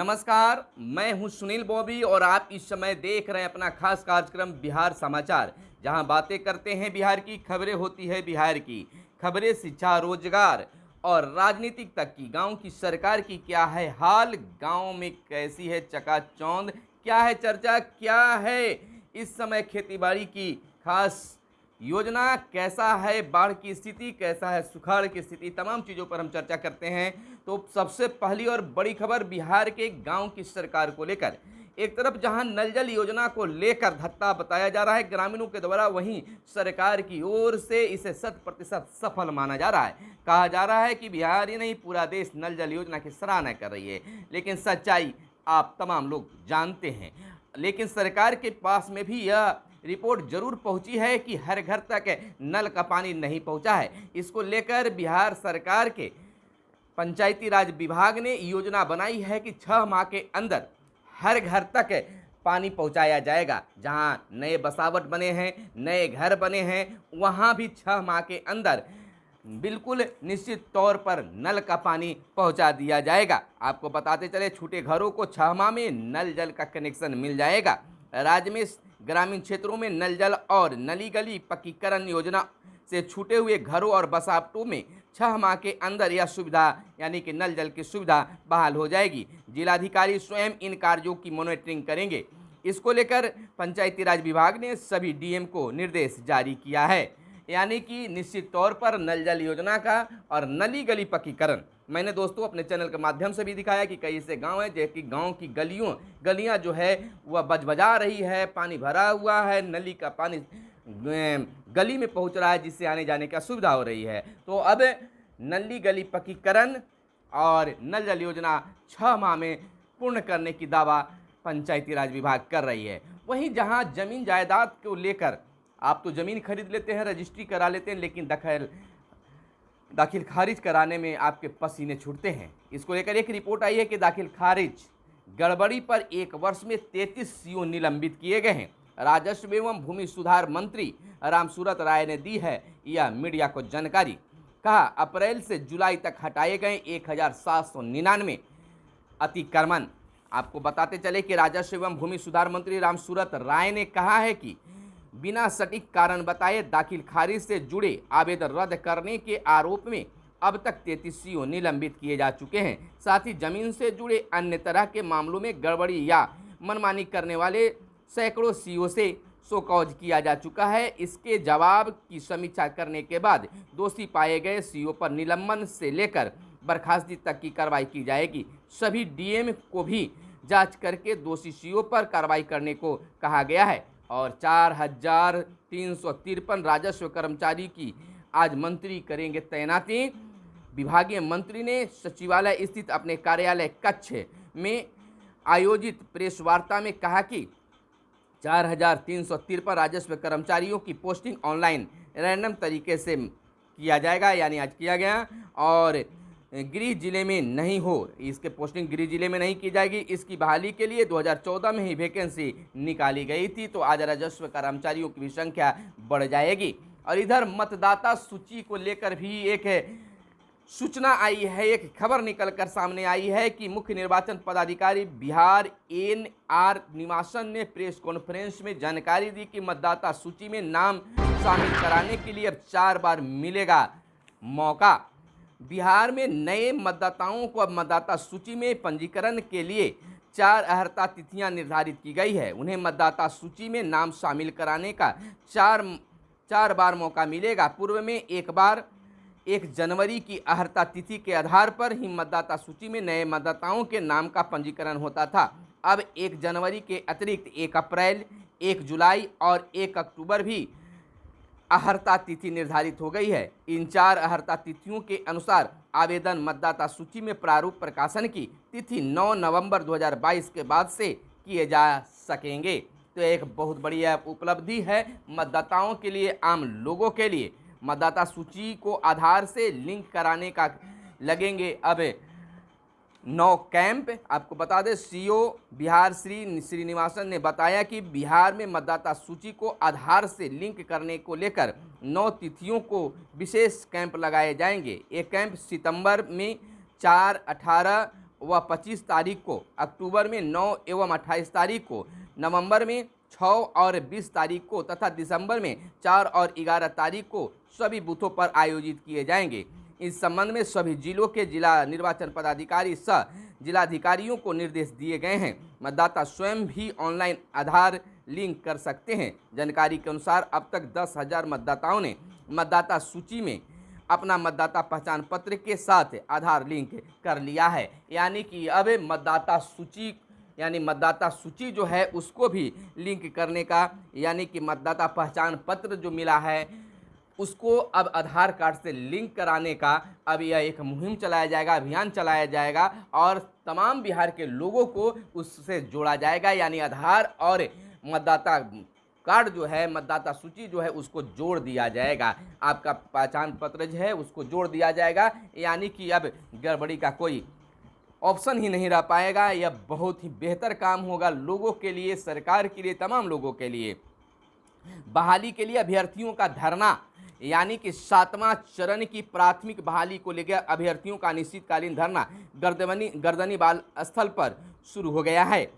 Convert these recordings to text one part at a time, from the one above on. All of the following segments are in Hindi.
नमस्कार, मैं हूं सुनील बॉबी और आप इस समय देख रहे हैं अपना खास कार्यक्रम बिहार समाचार, जहां बातें करते हैं बिहार की, खबरें होती है बिहार की। खबरें शिक्षा, रोजगार और राजनीतिक तक की। गांव की सरकार की क्या है हाल, गांव में कैसी है चकाचौंध, क्या है चर्चा, क्या है इस समय खेतीबाड़ी की खास योजना, कैसा है बाढ़ की स्थिति, कैसा है सुखाड़ की स्थिति, तमाम चीज़ों पर हम चर्चा करते हैं। तो सबसे पहली और बड़ी खबर बिहार के गांव की सरकार को लेकर। एक तरफ जहां नल जल योजना को लेकर धत्ता बताया जा रहा है ग्रामीणों के द्वारा, वहीं सरकार की ओर से इसे 100% सफल माना जा रहा है। कहा जा रहा है कि बिहार ही नहीं पूरा देश नल जल योजना की सराहना कर रही है, लेकिन सच्चाई आप तमाम लोग जानते हैं। लेकिन सरकार के पास में भी यह रिपोर्ट जरूर पहुंची है कि हर घर तक नल का पानी नहीं पहुंचा है। इसको लेकर बिहार सरकार के पंचायती राज विभाग ने योजना बनाई है कि 6 माह के अंदर हर घर तक पानी पहुंचाया जाएगा। जहां नए बसावट बने हैं, नए घर बने हैं, वहां भी 6 माह के अंदर बिल्कुल निश्चित तौर पर नल का पानी पहुंचा दिया जाएगा। आपको बताते चले, छूटे घरों को 6 माह में नल जल का कनेक्शन मिल जाएगा। राज्य में ग्रामीण क्षेत्रों में नल जल और नली गली पक्कीकरण योजना से छूटे हुए घरों और बसावटों में 6 माह के अंदर यह सुविधा यानी कि नल जल की सुविधा बहाल हो जाएगी। जिलाधिकारी स्वयं इन कार्यों की मॉनिटरिंग करेंगे। इसको लेकर पंचायती राज विभाग ने सभी डीएम को निर्देश जारी किया है। यानी कि निश्चित तौर पर नल जल योजना का और नली गली पक्कीकरण मैंने दोस्तों अपने चैनल के माध्यम से भी दिखाया कि कई ऐसे गांव हैं जैसे कि गांव की गलियां जो है वह बजबजा रही है, पानी भरा हुआ है, नली का पानी गली में पहुंच रहा है, जिससे आने जाने का सुविधा हो रही है। तो अब नली गली पक्कीकरण और नल जल योजना 6 माह में पूर्ण करने की दावा पंचायती राज विभाग कर रही है। वहीं जहां जमीन जायदाद को लेकर आप तो ज़मीन खरीद लेते हैं, रजिस्ट्री करा लेते हैं, लेकिन दाखिल खारिज कराने में आपके पसीने छूटते हैं। इसको लेकर एक रिपोर्ट आई है कि दाखिल खारिज गड़बड़ी पर 1 वर्ष में 33 सीओ निलंबित किए गए हैं। राजस्व एवं भूमि सुधार मंत्री रामसूरत राय ने दी है यह मीडिया को जानकारी। कहा, अप्रैल से जुलाई तक हटाए गए 1799 अतिक्रमण। आपको बताते चले कि राजस्व एवं भूमि सुधार मंत्री रामसूरत राय ने कहा है कि बिना सटीक कारण बताए दाखिल खारिज से जुड़े आवेदन रद्द करने के आरोप में अब तक 33 सीओ निलंबित किए जा चुके हैं। साथ ही जमीन से जुड़े अन्य तरह के मामलों में गड़बड़ी या मनमानी करने वाले सैकड़ों सीओ से शोकॉज किया जा चुका है। इसके जवाब की समीक्षा करने के बाद दोषी पाए गए सीओ पर निलंबन से लेकर बर्खास्तगी तक की कार्रवाई की जाएगी। सभी डीएम को भी जांच करके दोषी सीओ पर कार्रवाई करने को कहा गया है। और 4353 राजस्व कर्मचारी की आज मंत्री करेंगे तैनाती। विभागीय मंत्री ने सचिवालय स्थित अपने कार्यालय कक्ष में आयोजित प्रेस वार्ता में कहा कि 4353 राजस्व कर्मचारियों की पोस्टिंग ऑनलाइन रैंडम तरीके से किया जाएगा, यानी आज किया गया, और गृह जिले में नहीं हो, इसके पोस्टिंग गृह जिले में नहीं की जाएगी। इसकी बहाली के लिए 2014 में ही वैकेंसी निकाली गई थी, तो आज राजस्व कर्मचारियों की भी संख्या बढ़ जाएगी। और इधर मतदाता सूची को लेकर भी एक सूचना आई है, एक खबर निकलकर सामने आई है कि मुख्य निर्वाचन पदाधिकारी बिहार NR निवासन ने प्रेस कॉन्फ्रेंस में जानकारी दी कि मतदाता सूची में नाम शामिल कराने के लिए अब 4 बार मिलेगा मौका। बिहार में नए मतदाताओं को अब मतदाता सूची में पंजीकरण के लिए 4 अर्हता तिथियां निर्धारित की गई है। उन्हें मतदाता सूची में नाम शामिल कराने का 4 बार मौका मिलेगा। पूर्व में एक बार 1 जनवरी की अर्हता तिथि के आधार पर ही मतदाता सूची में नए मतदाताओं के नाम का पंजीकरण होता था। अब 1 जनवरी के अतिरिक्त 1 अप्रैल, 1 जुलाई और 1 अक्टूबर भी अर्हता तिथि निर्धारित हो गई है। इन 4 अर्हता तिथियों के अनुसार आवेदन मतदाता सूची में प्रारूप प्रकाशन की तिथि 9 नवंबर 2022 के बाद से किए जा सकेंगे। तो एक बहुत बढ़िया उपलब्धि है मतदाताओं के लिए, आम लोगों के लिए। मतदाता सूची को आधार से लिंक कराने का लगेंगे अब 9 कैंप। आपको बता दें, सीओ बिहार श्री श्रीनिवासन ने बताया कि बिहार में मतदाता सूची को आधार से लिंक करने को लेकर 9 तिथियों को विशेष कैंप लगाए जाएंगे। एक कैंप सितंबर में 4, 18, व 25 तारीख को, अक्टूबर में 9 एवं 28 तारीख को, नवंबर में 6 और 20 तारीख को तथा दिसंबर में 4 और 11 तारीख को सभी बूथों पर आयोजित किए जाएंगे। इस संबंध में सभी जिलों के जिला निर्वाचन पदाधिकारी सह जिलाधिकारियों को निर्देश दिए गए हैं। मतदाता स्वयं भी ऑनलाइन आधार लिंक कर सकते हैं। जानकारी के अनुसार अब तक 10,000 मतदाताओं ने मतदाता सूची में अपना मतदाता पहचान पत्र के साथ आधार लिंक कर लिया है। यानी कि अब मतदाता सूची जो है उसको भी लिंक करने का, यानी कि मतदाता पहचान पत्र जो मिला है उसको अब आधार कार्ड से लिंक कराने का अब यह एक मुहिम चलाया जाएगा, अभियान चलाया जाएगा और तमाम बिहार के लोगों को उससे जोड़ा जाएगा। यानी आधार और मतदाता कार्ड जो है, मतदाता सूची जो है उसको जोड़ दिया जाएगा, आपका पहचान पत्र जो है उसको जोड़ दिया जाएगा। यानी कि अब गड़बड़ी का कोई ऑप्शन ही नहीं रह पाएगा। यह बहुत ही बेहतर काम होगा लोगों के लिए, सरकार के लिए, तमाम लोगों के लिए। बहाली के लिए अभ्यर्थियों का धरना, यानी कि 7वां चरण की प्राथमिक बहाली को लेकर अभ्यर्थियों का अनिश्चितकालीन धरना गर्दनी बाल स्थल पर शुरू हो गया है।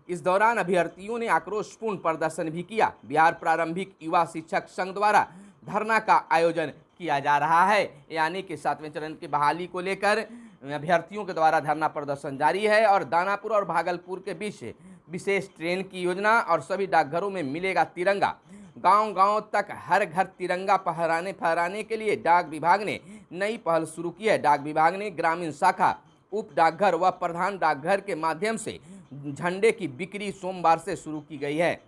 इस दौरान अभ्यर्थियों ने आक्रोशपूर्ण प्रदर्शन भी किया। बिहार प्रारंभिक युवा शिक्षक संघ द्वारा धरना का आयोजन किया जा रहा है। यानी कि 7वें चरण की बहाली को लेकर अभ्यर्थियों के द्वारा धरना प्रदर्शन जारी है और दानापुर और भागलपुर के बीच विशेष ट्रेन की योजना और सभी डाकघरों में मिलेगा तिरंगा। गांव-गांव तक हर घर तिरंगा फहराने के लिए डाक विभाग ने नई पहल शुरू की है। डाक विभाग ने ग्रामीण शाखा, उप डाकघर व प्रधान डाकघर के माध्यम से झंडे की बिक्री सोमवार से शुरू की गई है।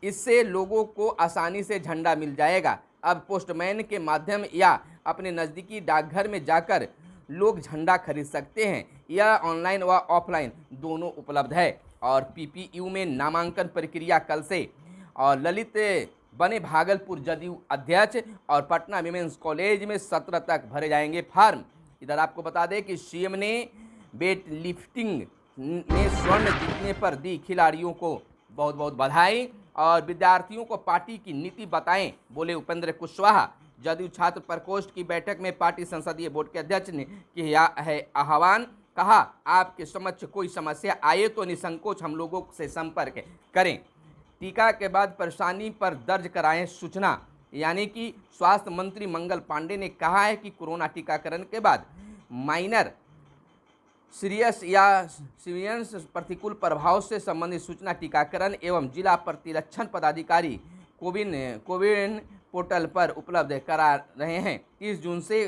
इससे लोगों को आसानी से झंडा मिल जाएगा। अब पोस्टमैन के माध्यम या अपने नज़दीकी डाकघर में जाकर लोग झंडा खरीद सकते हैं। यह ऑनलाइन व ऑफलाइन दोनों उपलब्ध है। और पीपीयू में नामांकन प्रक्रिया कल से। और ललित बने भागलपुर जदयू अध्यक्ष और पटना विमेंस कॉलेज में 17 तक भरे जाएंगे फार्म। इधर आपको बता दें कि सीएम ने वेट लिफ्टिंग में स्वर्ण जीतने पर दी खिलाड़ियों को बहुत बहुत बधाई और विद्यार्थियों को पार्टी की नीति बताएं, बोले उपेंद्र कुशवाहा। जदयू छात्र प्रकोष्ठ की बैठक में पार्टी संसदीय बोर्ड के अध्यक्ष ने किया है आह्वान। कहा, आपके समक्ष कोई समस्या आए तो निसंकोच हम लोगों से संपर्क करें। टीका के बाद परेशानी पर दर्ज कराएं सूचना। यानी कि स्वास्थ्य मंत्री मंगल पांडे ने कहा है कि कोरोना टीकाकरण के बाद माइनर, सीरियस या सीवियस प्रतिकूल प्रभाव से संबंधित सूचना टीकाकरण एवं जिला प्रतिरक्षण पदाधिकारी कोविन पोर्टल पर उपलब्ध करा रहे हैं। 30 जून से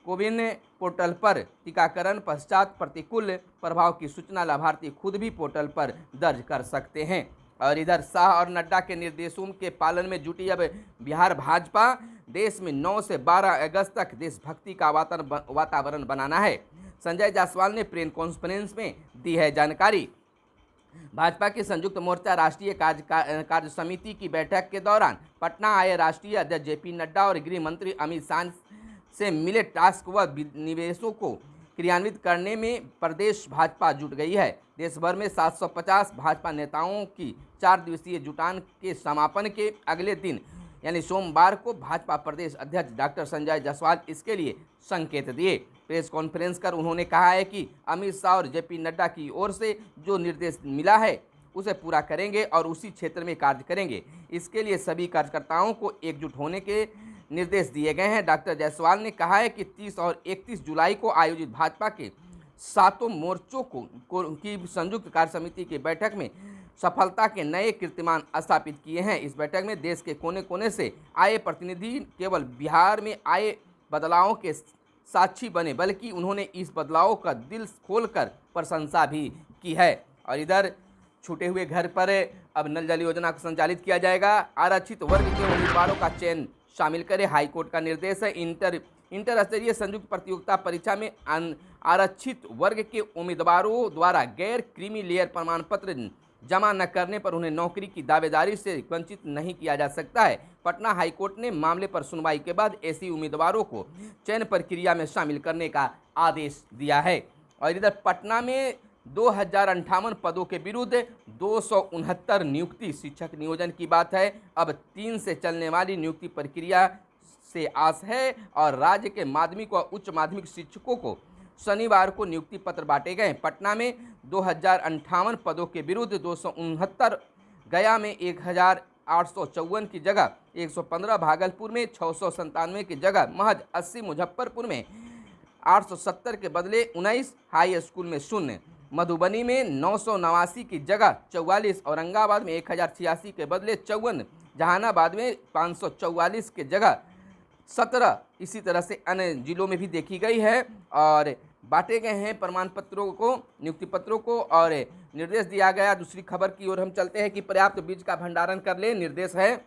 कोविन पोर्टल पर टीकाकरण पश्चात प्रतिकूल प्रभाव की सूचना लाभार्थी खुद भी पोर्टल पर दर्ज कर सकते हैं। और इधर शाह और नड्डा के निर्देशों के पालन में जुटी अब बिहार भाजपा। देश में 9 से 12 अगस्त तक देशभक्ति का वातावरण बनाना है। संजय जायसवाल ने प्रेस कॉन्फ्रेंस में दी है जानकारी। भाजपा के संयुक्त मोर्चा राष्ट्रीय कार्य समिति की बैठक के दौरान पटना आए राष्ट्रीय अध्यक्ष जेपी नड्डा और गृह मंत्री अमित शाह से मिले टास्क व निवेशों को क्रियान्वित करने में प्रदेश भाजपा जुट गई है। देश भर में 750 भाजपा नेताओं की 4 दिवसीय जुटान के समापन के अगले दिन यानी सोमवार को भाजपा प्रदेश अध्यक्ष डॉक्टर संजय जायसवाल इसके लिए संकेत दिए। प्रेस कॉन्फ्रेंस कर उन्होंने कहा है कि अमित शाह और जेपी नड्डा की ओर से जो निर्देश मिला है उसे पूरा करेंगे और उसी क्षेत्र में कार्य करेंगे। इसके लिए सभी कार्यकर्ताओं को एकजुट होने के निर्देश दिए गए हैं। डॉक्टर जायसवाल ने कहा है कि 30 और 31 जुलाई को आयोजित भाजपा के 7 मोर्चों की संयुक्त कार्य समिति की बैठक में सफलता के नए कीर्तिमान स्थापित किए हैं। इस बैठक में देश के कोने कोने से आए प्रतिनिधि केवल बिहार में आए बदलावों के साक्षी बने, बल्कि उन्होंने इस बदलाव का दिल खोलकर प्रशंसा भी की है। और इधर छूटे हुए घर पर अब नल जल योजना को संचालित किया जाएगा। आरक्षित वर्ग के उम्मीदवारों का चयन शामिल करे, हाईकोर्ट का निर्देश है। इंटर स्तरीय संयुक्त प्रतियोगिता परीक्षा में आरक्षित वर्ग के उम्मीदवारों द्वारा गैर क्रीमी लेयर प्रमाण पत्र जमा न करने पर उन्हें नौकरी की दावेदारी से वंचित नहीं किया जा सकता है। पटना हाईकोर्ट ने मामले पर सुनवाई के बाद ऐसे उम्मीदवारों को चयन प्रक्रिया में शामिल करने का आदेश दिया है। और इधर पटना में 2058 पदों के विरुद्ध 269 नियुक्ति, शिक्षक नियोजन की बात है। अब 3 से चलने वाली नियुक्ति प्रक्रिया से आस है और राज्य के माध्यमिक व उच्च माध्यमिक शिक्षकों को शनिवार को नियुक्ति पत्र बांटे गए। पटना में 2058 पदों के विरुद्ध 269, गया में 1854 की जगह 115, भागलपुर में 697 की जगह महज 80, मुजफ्फरपुर में 870 के बदले 19, हाई स्कूल में 0, मधुबनी में 989 की जगह 44, औरंगाबाद में 1086 के बदले 54, जहानाबाद में 544 के जगह 17, इसी तरह से अन्य जिलों में भी देखी गई है। और बांटे गए हैं प्रमाण पत्रों को, नियुक्ति पत्रों को, और निर्देश दिया गया। दूसरी खबर की ओर हम चलते हैं कि पर्याप्त बीज का भंडारण कर ले, निर्देश है।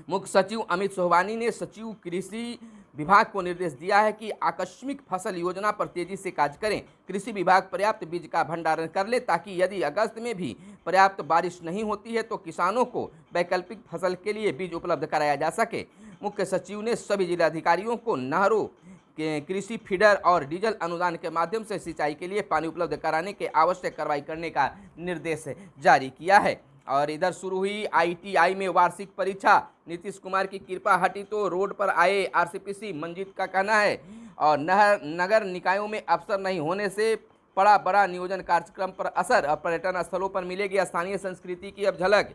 मुख्य सचिव अमित सोहवानी ने सचिव कृषि विभाग को निर्देश दिया है कि आकस्मिक फसल योजना पर तेजी से कार्य करें। कृषि विभाग पर्याप्त बीज का भंडारण कर ले, ताकि यदि अगस्त में भी पर्याप्त बारिश नहीं होती है तो किसानों को वैकल्पिक फसल के लिए बीज उपलब्ध कराया जा सके। मुख्य सचिव ने सभी जिलाधिकारियों को नहरों, कृषि फीडर और डीजल अनुदान के माध्यम से सिंचाई के लिए पानी उपलब्ध कराने के आवश्यक कार्रवाई करने का निर्देश जारी किया है। और इधर शुरू हुई ITI में वार्षिक परीक्षा, नीतीश कुमार की कृपा हटी तो रोड पर आए RCPC, मंजीत का कहना है। और नगर निकायों में अफसर नहीं होने से पड़ा बड़ा नियोजन कार्यक्रम पर असर, और पर्यटन स्थलों पर मिलेगी स्थानीय संस्कृति की अब झलक।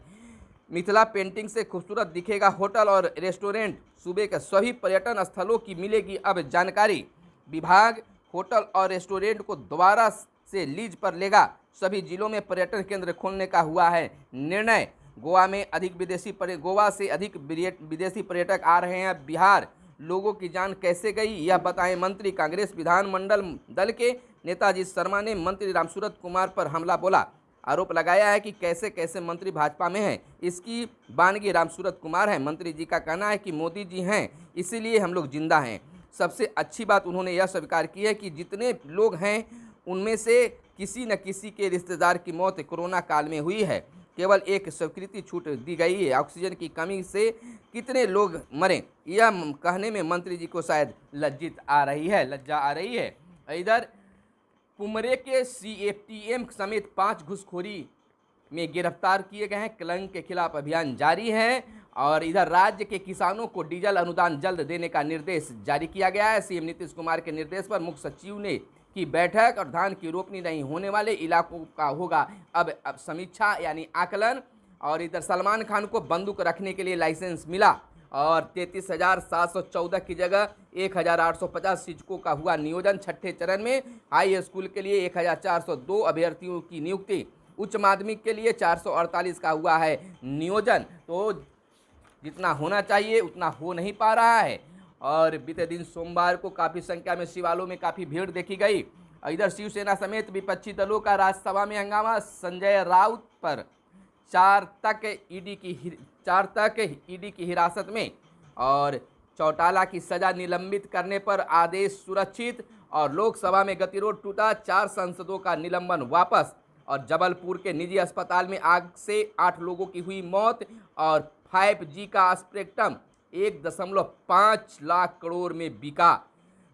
मिथिला पेंटिंग से खूबसूरत दिखेगा होटल और रेस्टोरेंट, सूबे के सभी पर्यटन स्थलों की मिलेगी अब जानकारी। विभाग होटल और रेस्टोरेंट को दोबारा से लीज पर लेगा। सभी जिलों में पर्यटन केंद्र खोलने का हुआ है निर्णय। गोवा से अधिक विदेशी पर्यटक आ रहे हैं बिहार। लोगों की जान कैसे गई यह बताएं मंत्री। कांग्रेस विधानमंडल दल के नेताजी शर्मा ने मंत्री रामसूरत कुमार पर हमला बोला। आरोप लगाया है कि कैसे कैसे मंत्री भाजपा में हैं, इसकी बानगी रामसूरत कुमार हैं। मंत्री जी का कहना है कि मोदी जी हैं इसीलिए हम लोग जिंदा हैं। सबसे अच्छी बात उन्होंने यह स्वीकार की है कि जितने लोग हैं उनमें से किसी न किसी के रिश्तेदार की मौत कोरोना काल में हुई है। केवल एक स्वीकृति छूट दी गई है। ऑक्सीजन की कमी से कितने लोग मरे, यह कहने में मंत्री जी को शायद लज्जा आ रही है। इधर कुमरे के CATM समेत 5 घूसखोरी में गिरफ्तार किए गए हैं। कलंक के खिलाफ अभियान जारी है। और इधर राज्य के किसानों को डीजल अनुदान जल्द देने का निर्देश जारी किया गया है। CM नीतीश कुमार के निर्देश पर मुख्य सचिव ने की बैठक, और धान की रोपनी नहीं होने वाले इलाकों का होगा अब समीक्षा यानी आकलन। और इधर सलमान खान को बंदूक रखने के लिए लाइसेंस मिला, और 33,714 की जगह 1,850 शिक्षकों का हुआ नियोजन। छठे चरण में हाई स्कूल के लिए 1,402 अभ्यर्थियों की नियुक्ति। उच्च माध्यमिक के लिए 448 का हुआ है नियोजन। तो जितना होना चाहिए उतना हो नहीं पा रहा है। और बीते दिन सोमवार को काफ़ी संख्या में शिवालयों में काफ़ी भीड़ देखी गई। इधर शिवसेना समेत विपक्षी दलों का राज्यसभा में हंगामा। संजय राउत पर 4 तक ईडी की हिरासत में, और चौटाला की सजा निलंबित करने पर आदेश सुरक्षित। और लोकसभा में गतिरोध टूटा, 4 सांसदों का निलंबन वापस। और जबलपुर के निजी अस्पताल में आग से 8 लोगों की हुई मौत। और 5G का स्पेक्ट्रम 1.5 लाख करोड़ में बिका।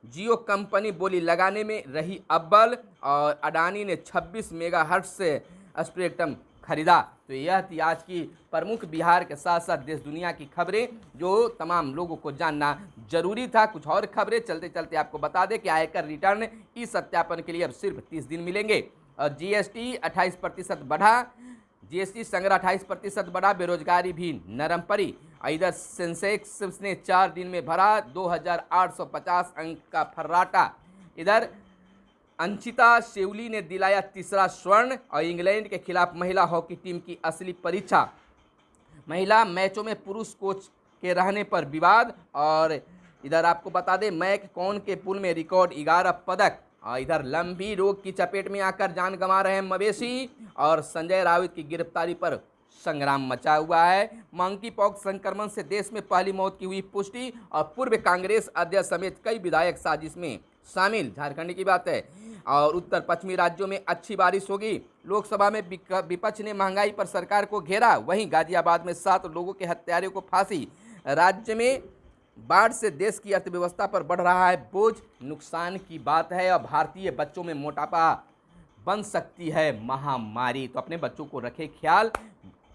जियो कंपनी बोली लगाने में रही अव्वल, और अडानी ने 26 मेगाहर्ट्ज से स्पेक्ट्रम खरीदा। तो यह थी आज की प्रमुख बिहार के साथ साथ देश दुनिया की खबरें, जो तमाम लोगों को जानना जरूरी था। कुछ और खबरें चलते चलते आपको बता दें कि आयकर रिटर्न ई सत्यापन के लिए अब सिर्फ 30 दिन मिलेंगे। और GST 28% बढ़ा, GST संग्रह 28% बढ़ा, बेरोजगारी भी नरम पड़ी। इधर सेंसेक्स ने 4 दिन में भरा 2,850 अंक का फर्राटा। इधर अंशिता शेवली ने दिलाया तीसरा स्वर्ण। और इंग्लैंड के खिलाफ महिला हॉकी टीम की असली परीक्षा। महिला मैचों में पुरुष कोच के रहने पर विवाद। और इधर आपको बता दें मैक कॉन के पुल में रिकॉर्ड 11 पदक। और इधर लंबी रोग की चपेट में आकर जान गंवा रहे हैं मवेशी। और संजय राउत की गिरफ्तारी पर संग्राम मचा हुआ है। मंकी पॉक्स संक्रमण से देश में पहली मौत की हुई पुष्टि। और पूर्व कांग्रेस अध्यक्ष समेत कई विधायक साजिश में शामिल, झारखंड की बात है। और उत्तर पश्चिमी राज्यों में अच्छी बारिश होगी। लोकसभा में विपक्ष ने महंगाई पर सरकार को घेरा। वहीं गाजियाबाद में 7 लोगों के हत्यारों को फांसी। राज्य में बाढ़ से देश की अर्थव्यवस्था पर बढ़ रहा है बोझ, नुकसान की बात है। और भारतीय बच्चों में मोटापा बन सकती है महामारी। तो अपने बच्चों को रखें ख्याल,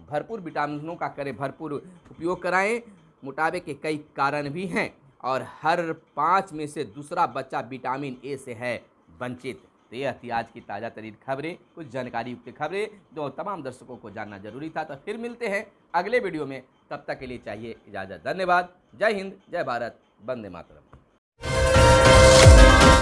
भरपूर विटामिनों का करें भरपूर उपयोग कराएं। मोटापे के कई कारण भी हैं, और हर 5 में से दूसरा बच्चा विटामिन ए से है वंचित। तो यह थी आज की ताज़ा तरीन खबरें, कुछ जानकारी युक्त खबरें जो तमाम दर्शकों को जानना जरूरी था। तो फिर मिलते हैं अगले वीडियो में, तब तक के लिए चाहिए इजाज़त। धन्यवाद। जय हिंद, जय भारत, वंदे मातरम।